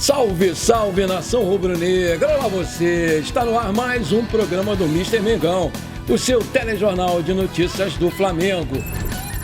Salve, salve, nação rubro-negra! Olá você! Está no ar mais um programa do Mister Mengão, o seu telejornal de notícias do Flamengo.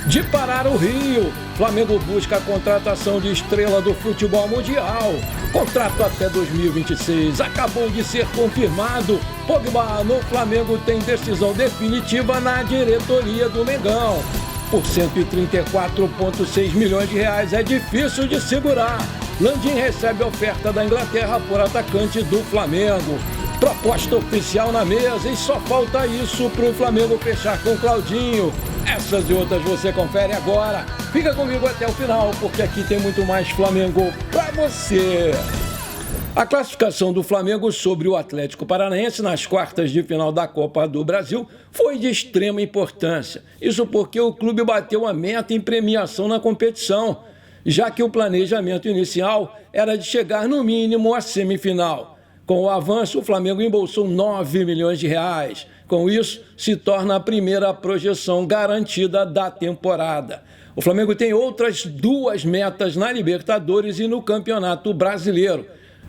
De parar o Rio, Flamengo busca a contratação de estrela do futebol mundial. Contrato até 2026 acabou de ser confirmado. Pogba no Flamengo tem decisão definitiva na diretoria do Mengão. Por 134,6 milhões de reais é difícil de segurar. Landim recebe oferta da Inglaterra por atacante do Flamengo. Proposta oficial na mesa e só falta isso para o Flamengo fechar com Claudinho. Essas e outras você confere agora. Fica comigo até o final, porque aqui tem muito mais Flamengo para você. A classificação do Flamengo sobre o Atlético Paranaense nas quartas de final da Copa do Brasil foi de extrema importância. Isso porque o clube bateu a meta em premiação na competição, já que o planejamento inicial era de chegar no mínimo à semifinal. Com o avanço, o Flamengo embolsou 9 milhões de reais. Com isso, se torna a primeira projeção garantida da temporada. O Flamengo tem outras duas metas na Libertadores e no Campeonato Brasileiro.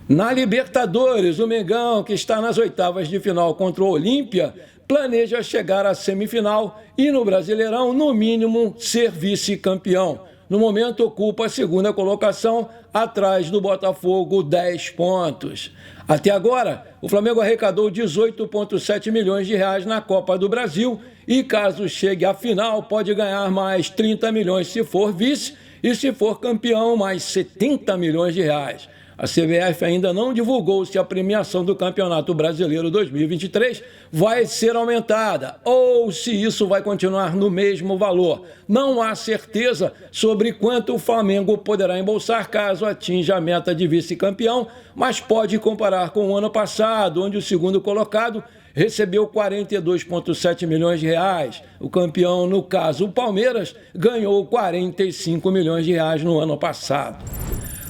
Na Libertadores, o Mengão, que está nas oitavas de final contra o Olímpia, planeja chegar à semifinal e no Brasileirão, no mínimo, ser vice-campeão. No momento, ocupa a segunda colocação, atrás do Botafogo, 10 pontos. Até agora, o Flamengo arrecadou 18,7 milhões de reais na Copa do Brasil e, caso chegue à final, pode ganhar mais 30 milhões se for vice e, se for campeão, mais 70 milhões de reais. A CBF ainda não divulgou se a premiação do Campeonato Brasileiro 2023 vai ser aumentada ou se isso vai continuar no mesmo valor. Não há certeza sobre quanto o Flamengo poderá embolsar caso atinja a meta de vice-campeão, mas pode comparar com o ano passado, onde o segundo colocado recebeu 42,7 milhões de reais. O campeão, no caso o Palmeiras, ganhou 45 milhões de reais no ano passado.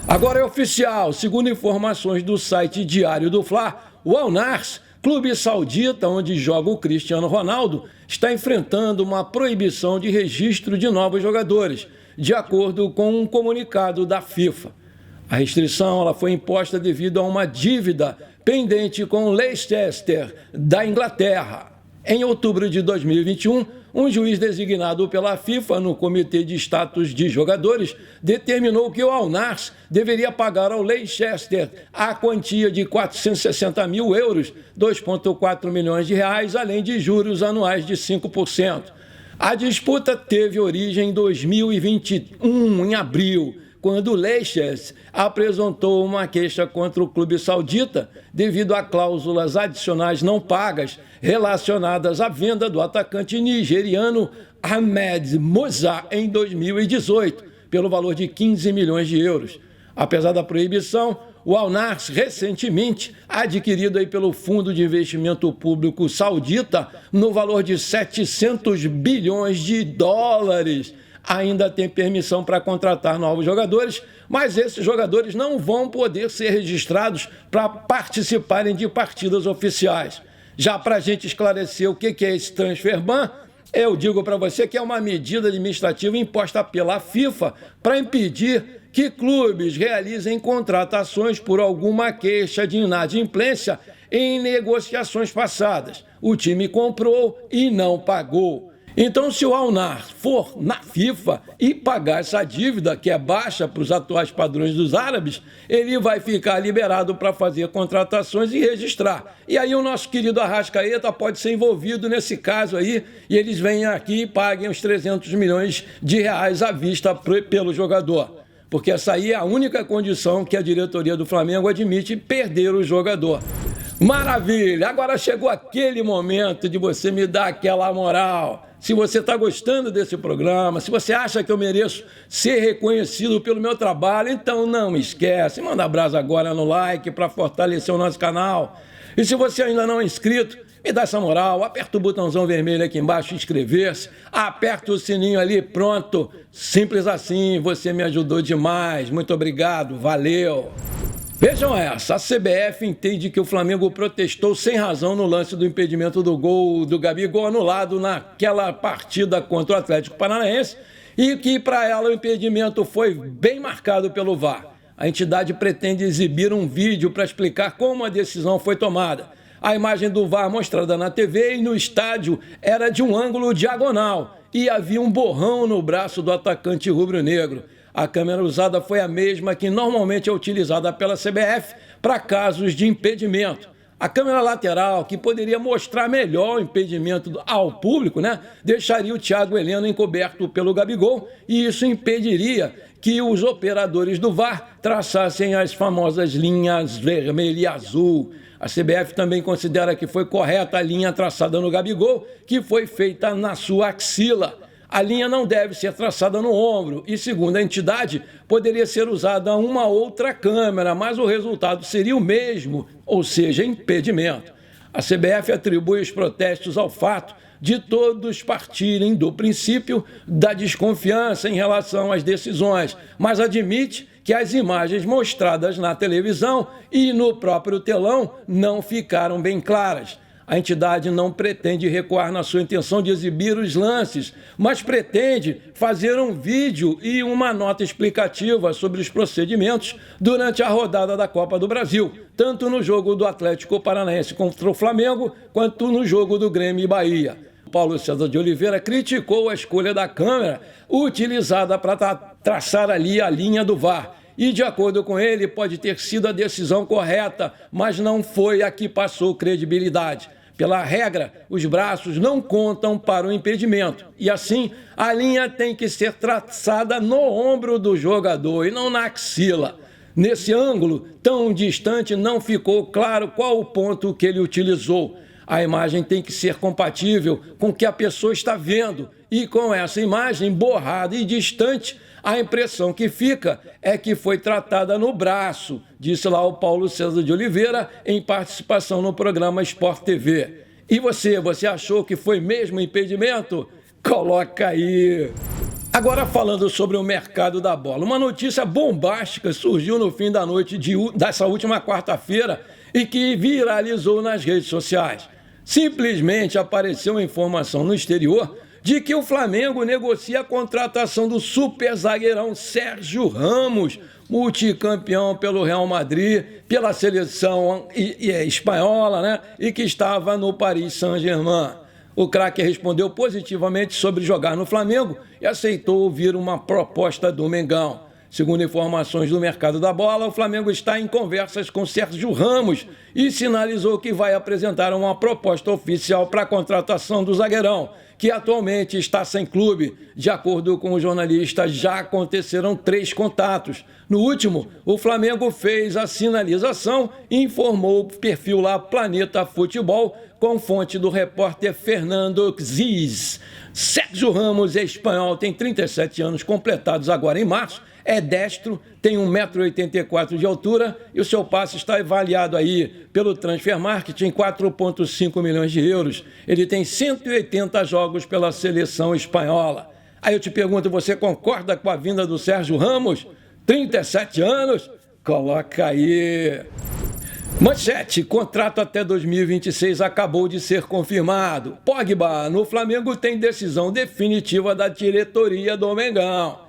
Agora é oficial, segundo informações do site Diário do Fla, o Al-Nassr, clube saudita onde joga o Cristiano Ronaldo, está enfrentando uma proibição de registro de novos jogadores, de acordo com um comunicado da FIFA. A restrição ela foi imposta devido a uma dívida pendente com o Leicester, da Inglaterra. Em outubro de 2021, um juiz designado pela FIFA no Comitê de Status de Jogadores determinou que o Al-Nassr deveria pagar ao Leicester a quantia de 460 mil euros, 2,4 milhões de reais, além de juros anuais de 5%. A disputa teve origem em 2021, em abril, quando o Leicester apresentou uma queixa contra o clube saudita devido a cláusulas adicionais não pagas relacionadas à venda do atacante nigeriano Ahmed Musa em 2018, pelo valor de 15 milhões de euros. Apesar da proibição, o Al-Nassr, recentemente adquirido pelo Fundo de Investimento Público Saudita no valor de 700 bilhões de dólares, ainda tem permissão para contratar novos jogadores, mas esses jogadores não vão poder ser registrados para participarem de partidas oficiais. Já para a gente esclarecer o que é esse transfer ban, eu digo para você que é uma medida administrativa imposta pela FIFA para impedir que clubes realizem contratações por alguma queixa de inadimplência em negociações passadas. O time comprou e não pagou. Então, se o Al-Nassr for na FIFA e pagar essa dívida, que é baixa para os atuais padrões dos árabes, ele vai ficar liberado para fazer contratações e registrar. E aí o nosso querido Arrascaeta pode ser envolvido nesse caso aí, e eles vêm aqui e paguem os 300 milhões de reais à vista pelo jogador. Porque essa aí é a única condição que a diretoria do Flamengo admite perder o jogador. Maravilha! Agora chegou aquele momento de você me dar aquela moral. Se você está gostando desse programa, se você acha que eu mereço ser reconhecido pelo meu trabalho, então não esquece, manda brasa agora no like para fortalecer o nosso canal. E se você ainda não é inscrito, me dá essa moral, aperta o botãozão vermelho aqui embaixo, inscrever-se, aperta o sininho ali, pronto. Simples assim, você me ajudou demais. Muito obrigado, valeu. Vejam essa, a CBF entende que o Flamengo protestou sem razão no lance do impedimento do gol do Gabigol anulado naquela partida contra o Atlético Paranaense e que para ela o impedimento foi bem marcado pelo VAR. A entidade pretende exibir um vídeo para explicar como a decisão foi tomada. A imagem do VAR mostrada na TV e no estádio era de um ângulo diagonal e havia um borrão no braço do atacante rubro-negro. A câmera usada foi a mesma que normalmente é utilizada pela CBF para casos de impedimento. A câmera lateral, que poderia mostrar melhor o impedimento ao público, deixaria o Thiago Heleno encoberto pelo Gabigol e isso impediria que os operadores do VAR traçassem as famosas linhas vermelha e azul. A CBF também considera que foi correta a linha traçada no Gabigol, que foi feita na sua axila. A linha não deve ser traçada no ombro e, segundo a entidade, poderia ser usada uma outra câmera, mas o resultado seria o mesmo, ou seja, impedimento. A CBF atribui os protestos ao fato de todos partirem do princípio da desconfiança em relação às decisões, mas admite que as imagens mostradas na televisão e no próprio telão não ficaram bem claras. A entidade não pretende recuar na sua intenção de exibir os lances, mas pretende fazer um vídeo e uma nota explicativa sobre os procedimentos durante a rodada da Copa do Brasil, tanto no jogo do Atlético Paranaense contra o Flamengo, quanto no jogo do Grêmio e Bahia. Paulo César de Oliveira criticou a escolha da câmera utilizada para traçar ali a linha do VAR. E, de acordo com ele, pode ter sido a decisão correta, mas não foi a que passou credibilidade. Pela regra, os braços não contam para o impedimento. E assim, a linha tem que ser traçada no ombro do jogador e não na axila. Nesse ângulo tão distante, não ficou claro qual o ponto que ele utilizou. A imagem tem que ser compatível com o que a pessoa está vendo. E com essa imagem borrada e distante, a impressão que fica é que foi tratada no braço, disse lá o Paulo César de Oliveira em participação no programa Sport TV. E você achou que foi mesmo impedimento? Coloca aí! Agora falando sobre o mercado da bola, uma notícia bombástica surgiu no fim da noite dessa última quarta-feira e que viralizou nas redes sociais. Simplesmente apareceu uma informação no exterior de que o Flamengo negocia a contratação do super zagueirão Sérgio Ramos, multicampeão pelo Real Madrid, pela seleção espanhola, e que estava no Paris Saint-Germain. O craque respondeu positivamente sobre jogar no Flamengo e aceitou ouvir uma proposta do Mengão. Segundo informações do mercado da bola, o Flamengo está em conversas com Sérgio Ramos e sinalizou que vai apresentar uma proposta oficial para a contratação do zagueirão, que atualmente está sem clube. De acordo com o jornalista, já aconteceram 3 contatos. No último, o Flamengo fez a sinalização e informou o perfil lá Planeta Futebol, com fonte do repórter Fernando Xiz. Sérgio Ramos é espanhol, tem 37 anos completados agora em março, é destro, tem 1,84 m de altura e o seu passe está avaliado aí pelo Transfermarkt em 4,5 milhões de euros. Ele tem 180 jogos pela seleção espanhola. Aí eu te pergunto, você concorda com a vinda do Sérgio Ramos? 37 anos? Coloca aí! Manchete, contrato até 2026 acabou de ser confirmado. Pogba, no Flamengo tem decisão definitiva da diretoria do Mengão.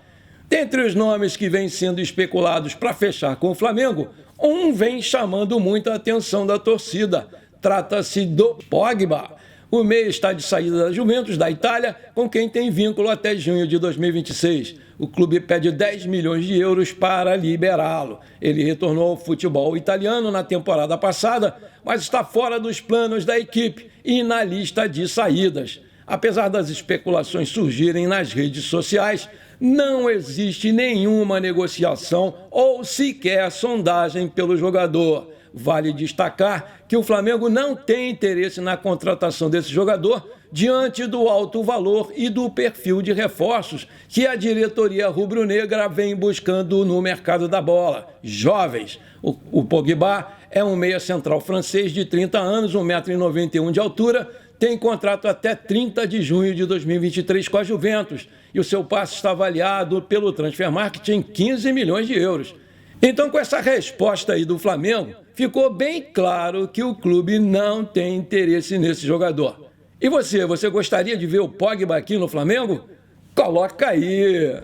Dentre os nomes que vêm sendo especulados para fechar com o Flamengo, um vem chamando muita atenção da torcida. Trata-se do Pogba. O meia está de saída da Juventus, da Itália, com quem tem vínculo até junho de 2026. O clube pede 10 milhões de euros para liberá-lo. Ele retornou ao futebol italiano na temporada passada, mas está fora dos planos da equipe e na lista de saídas. Apesar das especulações surgirem nas redes sociais, não existe nenhuma negociação ou sequer sondagem pelo jogador. Vale destacar que o Flamengo não tem interesse na contratação desse jogador diante do alto valor e do perfil de reforços que a diretoria rubro-negra vem buscando no mercado da bola. Jovens. O Pogba é um meia central francês de 30 anos, 1,91 m de altura, tem contrato até 30 de junho de 2023 com a Juventus e o seu passe está avaliado pelo Transfermarkt em 15 milhões de euros. Então, com essa resposta aí do Flamengo, ficou bem claro que o clube não tem interesse nesse jogador. E você gostaria de ver o Pogba aqui no Flamengo? Coloca aí!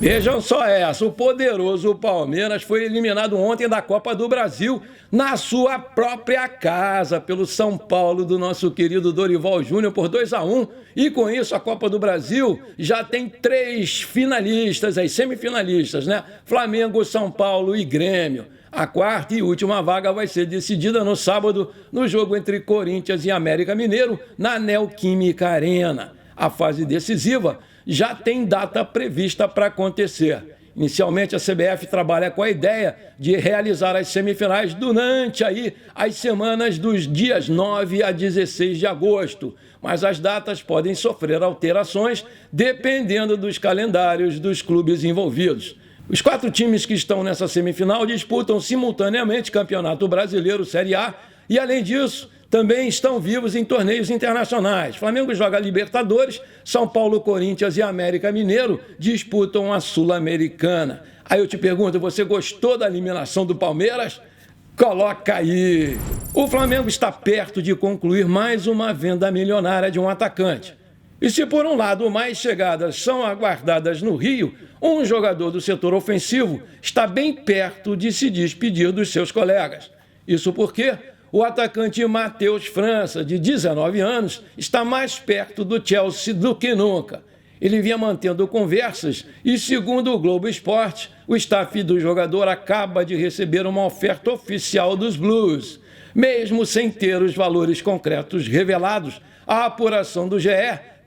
Vejam só essa, o poderoso Palmeiras foi eliminado ontem da Copa do Brasil na sua própria casa pelo São Paulo do nosso querido Dorival Júnior por 2-1 e com isso a Copa do Brasil já tem 3 finalistas, aí semifinalistas, né? Flamengo, São Paulo e Grêmio. A quarta e última vaga vai ser decidida no sábado no jogo entre Corinthians e América Mineiro na Neoquímica Arena. A fase decisiva já tem data prevista para acontecer. Inicialmente, a CBF trabalha com a ideia de realizar as semifinais durante as semanas dos dias 9 a 16 de agosto, mas as datas podem sofrer alterações dependendo dos calendários dos clubes envolvidos. Os 4 times que estão nessa semifinal disputam simultaneamente Campeonato Brasileiro Série A e, além disso, também estão vivos em torneios internacionais. Flamengo joga Libertadores, São Paulo, Corinthians e América Mineiro disputam a Sul-Americana. Aí eu te pergunto, você gostou da eliminação do Palmeiras? Coloca aí! O Flamengo está perto de concluir mais uma venda milionária de um atacante. E se por um lado mais chegadas são aguardadas no Rio, um jogador do setor ofensivo está bem perto de se despedir dos seus colegas. Isso porque o atacante Matheus França, de 19 anos, está mais perto do Chelsea do que nunca. Ele vinha mantendo conversas e, segundo o Globo Esporte, o staff do jogador acaba de receber uma oferta oficial dos Blues. Mesmo sem ter os valores concretos revelados, a apuração do GE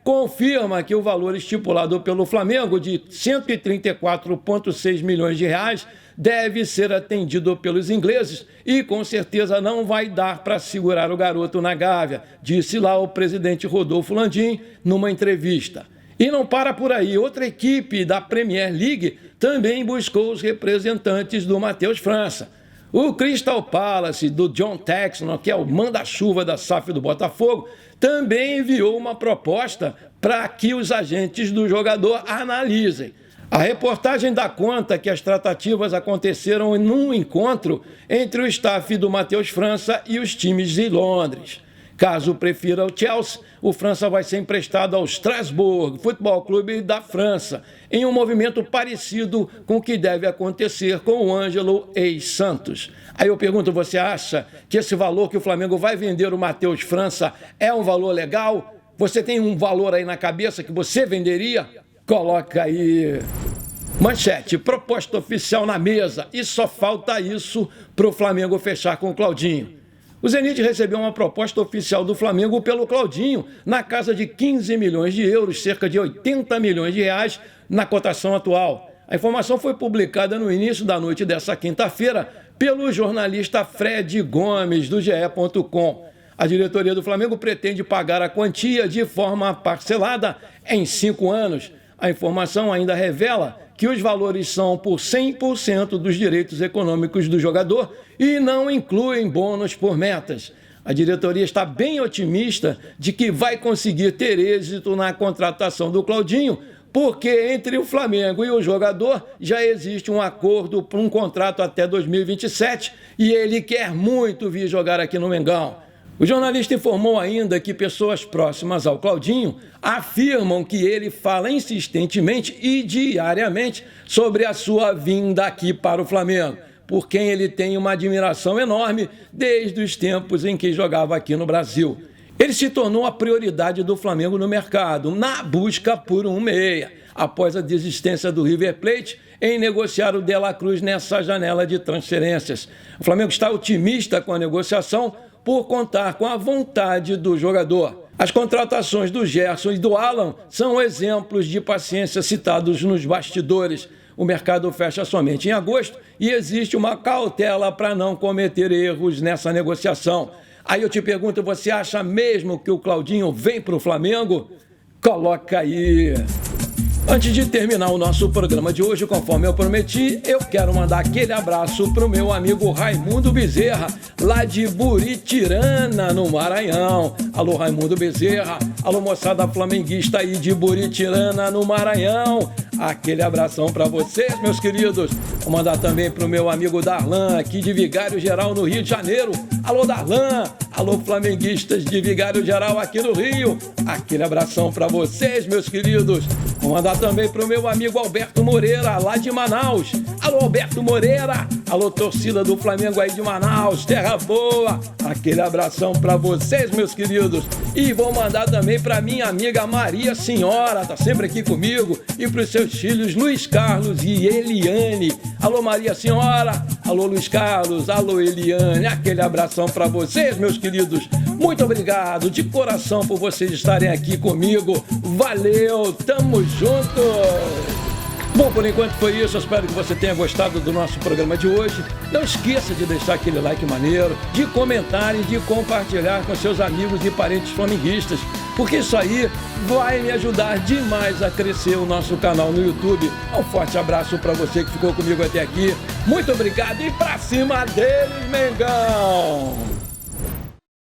confirma que o valor estipulado pelo Flamengo de 134,6 milhões de reais deve ser atendido pelos ingleses e com certeza não vai dar para segurar o garoto na gávea, disse lá o presidente Rodolfo Landim numa entrevista. E não para por aí, outra equipe da Premier League também buscou os representantes do Matheus França. O Crystal Palace, do John Textor, que é o manda-chuva da SAF do Botafogo, também enviou uma proposta para que os agentes do jogador analisem. A reportagem dá conta que as tratativas aconteceram num encontro entre o staff do Matheus França e os times de Londres. Caso prefira o Chelsea, o França vai ser emprestado ao Strasbourg Futebol Clube da França, em um movimento parecido com o que deve acontecer com o Ângelo ex-Santos. Aí eu pergunto, você acha que esse valor que o Flamengo vai vender o Matheus França é um valor legal? Você tem um valor aí na cabeça que você venderia? Coloca aí. Manchete, proposta oficial na mesa e só falta isso para o Flamengo fechar com o Claudinho. O Zenit recebeu uma proposta oficial do Flamengo pelo Claudinho, na casa de 15 milhões de euros, cerca de 80 milhões de reais na cotação atual. A informação foi publicada no início da noite dessa quinta-feira pelo jornalista Fred Gomes, do GE.com. A diretoria do Flamengo pretende pagar a quantia de forma parcelada em 5 anos. A informação ainda revela que os valores são por 100% dos direitos econômicos do jogador e não incluem bônus por metas. A diretoria está bem otimista de que vai conseguir ter êxito na contratação do Claudinho, porque entre o Flamengo e o jogador já existe um acordo para um contrato até 2027 e ele quer muito vir jogar aqui no Mengão. O jornalista informou ainda que pessoas próximas ao Claudinho afirmam que ele fala insistentemente e diariamente sobre a sua vinda aqui para o Flamengo, por quem ele tem uma admiração enorme desde os tempos em que jogava aqui no Brasil. Ele se tornou a prioridade do Flamengo no mercado, na busca por um meia, após a desistência do River Plate em negociar o De La Cruz nessa janela de transferências. O Flamengo está otimista com a negociação por contar com a vontade do jogador. As contratações do Gerson e do Alan são exemplos de paciência citados nos bastidores. O mercado fecha somente em agosto e existe uma cautela para não cometer erros nessa negociação. Aí eu te pergunto, você acha mesmo que o Claudinho vem para o Flamengo? Coloca aí! Antes de terminar o nosso programa de hoje, conforme eu prometi, eu quero mandar aquele abraço para o meu amigo Raimundo Bezerra, lá de Buritirana, no Maranhão. Alô, Raimundo Bezerra. Alô, moçada flamenguista aí de Buritirana, no Maranhão. Aquele abração para vocês, meus queridos. Vou mandar também para o meu amigo Darlan, aqui de Vigário Geral, no Rio de Janeiro. Alô, Darlan. Alô, flamenguistas de Vigário Geral aqui no Rio. Aquele abração para vocês, meus queridos. Vou mandar também pro meu amigo Alberto Moreira, lá de Manaus. Alô, Alberto Moreira. Alô, torcida do Flamengo aí de Manaus, terra boa. Aquele abração para vocês, meus queridos. E vou mandar também para minha amiga Maria Senhora, tá sempre aqui comigo. E para os seus filhos Luiz Carlos e Eliane. Alô, Maria Senhora. Alô, Luiz Carlos. Alô, Eliane. Aquele abração para vocês, meus queridos. Muito obrigado de coração por vocês estarem aqui comigo. Valeu, tamo junto! Bom, por enquanto foi isso. Eu espero que você tenha gostado do nosso programa de hoje. Não esqueça de deixar aquele like maneiro, de comentar e de compartilhar com seus amigos e parentes flamenguistas, porque isso aí vai me ajudar demais a crescer o nosso canal no YouTube. Um forte abraço para você que ficou comigo até aqui. Muito obrigado e pra cima deles, Mengão!